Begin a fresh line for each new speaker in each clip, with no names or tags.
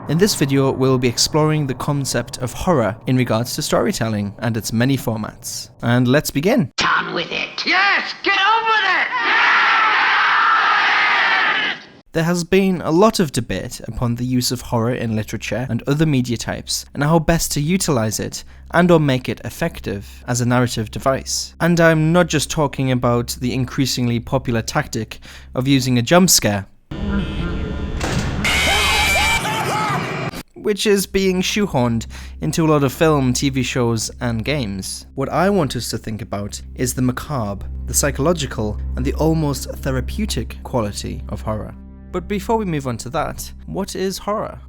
In this video, we'll be exploring the concept of horror in regards to storytelling and its many formats. And let's begin.
On with it! Yes! Get on with it!
There has been a lot of debate upon the use of horror in literature and other media types, and how best to utilize it and or make it effective as a narrative device. And I'm not just talking about the increasingly popular tactic of using a jump scare, which is being shoehorned into a lot of film, TV shows, and games. What I want us to think about is the macabre, the psychological, and the almost therapeutic quality of horror. But before we move on to that, what is horror?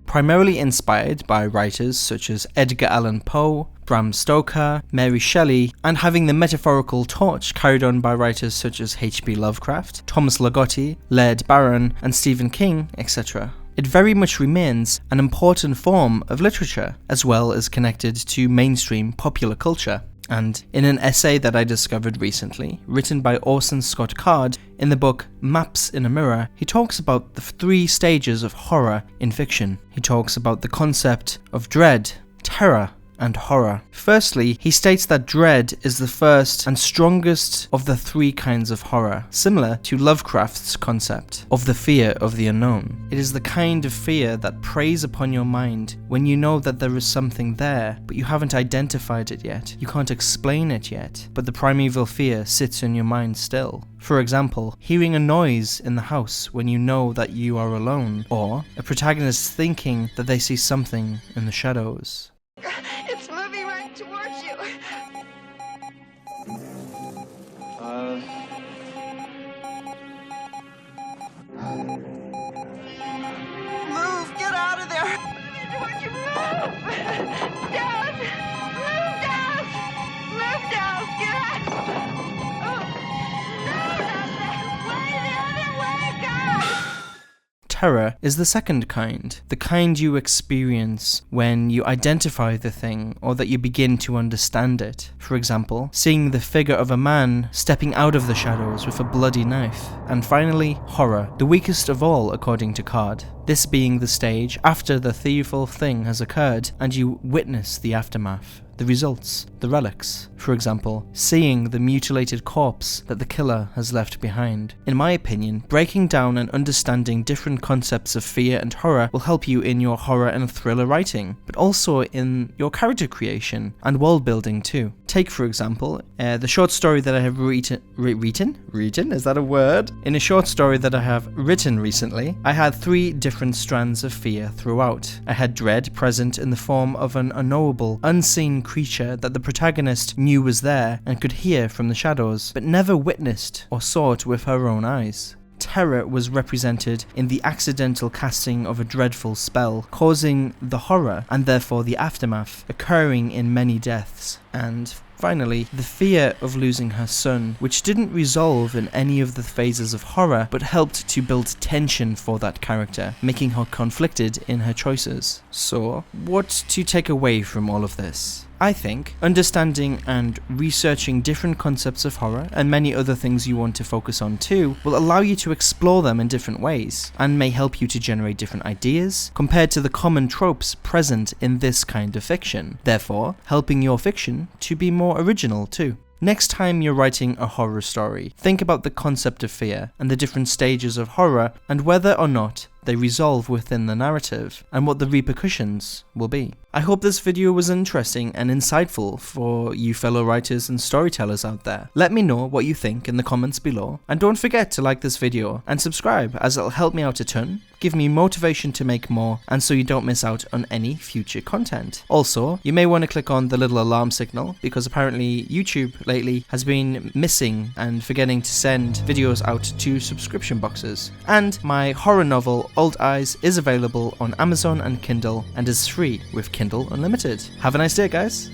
Primarily inspired by writers such as Edgar Allan Poe, Bram Stoker, Mary Shelley, and having the metaphorical torch carried on by writers such as H.P. Lovecraft, Thomas Ligotti, Laird Barron, and Stephen King, etc. It very much remains an important form of literature, as well as connected to mainstream popular culture. And in an essay that I discovered recently, written by Orson Scott Card in the book Maps in a Mirror, he talks about the 3 stages of horror in fiction. He talks about the concept of dread, terror, and horror. Firstly, he states that dread is the first and strongest of the 3 kinds of horror, similar to Lovecraft's concept of the fear of the unknown. It is the kind of fear that preys upon your mind when you know that there is something there, but you haven't identified it yet. You can't explain it yet, but the primeval fear sits in your mind still. For example, hearing a noise in the house when you know that you are alone, or a protagonist thinking that they see something in the shadows.
It's moving right towards you. Move! Get out of there! Moving towards you! Move! Dad! Move, Dad! Move, Dad! Get out! Oh. No, not that way! The other way, God!
Terror is the second kind, the kind you experience when you identify the thing or that you begin to understand it. For example, seeing the figure of a man stepping out of the shadows with a bloody knife. And finally, horror, the weakest of all according to Card. This being the stage after the fearful thing has occurred and you witness the aftermath. The results, the relics. For example, seeing the mutilated corpse that the killer has left behind. In my opinion, breaking down and understanding different concepts of fear and horror will help you in your horror and thriller writing, but also in your character creation and world building too. Take for example, the short story that I have written? Is that a word? In a short story that I have written recently, I had 3 different strands of fear throughout. I had dread present in the form of an unknowable, unseen creature that the protagonist knew was there and could hear from the shadows, but never witnessed or saw it with her own eyes. Terror was represented in the accidental casting of a dreadful spell, causing the horror and therefore the aftermath, occurring in many deaths. And finally, the fear of losing her son, which didn't resolve in any of the phases of horror, but helped to build tension for that character, making her conflicted in her choices. So, what to take away from all of this? I think understanding and researching different concepts of horror and many other things you want to focus on too will allow you to explore them in different ways and may help you to generate different ideas compared to the common tropes present in this kind of fiction, therefore helping your fiction to be more original too. Next time you're writing a horror story, think about the concept of fear and the different stages of horror and whether or not they resolve within the narrative and what the repercussions will be. I hope this video was interesting and insightful for you fellow writers and storytellers out there. Let me know what you think in the comments below, and don't forget to like this video and subscribe as it'll help me out a ton, give me motivation to make more, and so you don't miss out on any future content. Also, you may want to click on the little alarm signal because apparently YouTube lately has been missing and forgetting to send videos out to subscription boxes. And my horror novel Old Eyes is available on Amazon and Kindle and is free with Kindle Unlimited. Have a nice day, guys.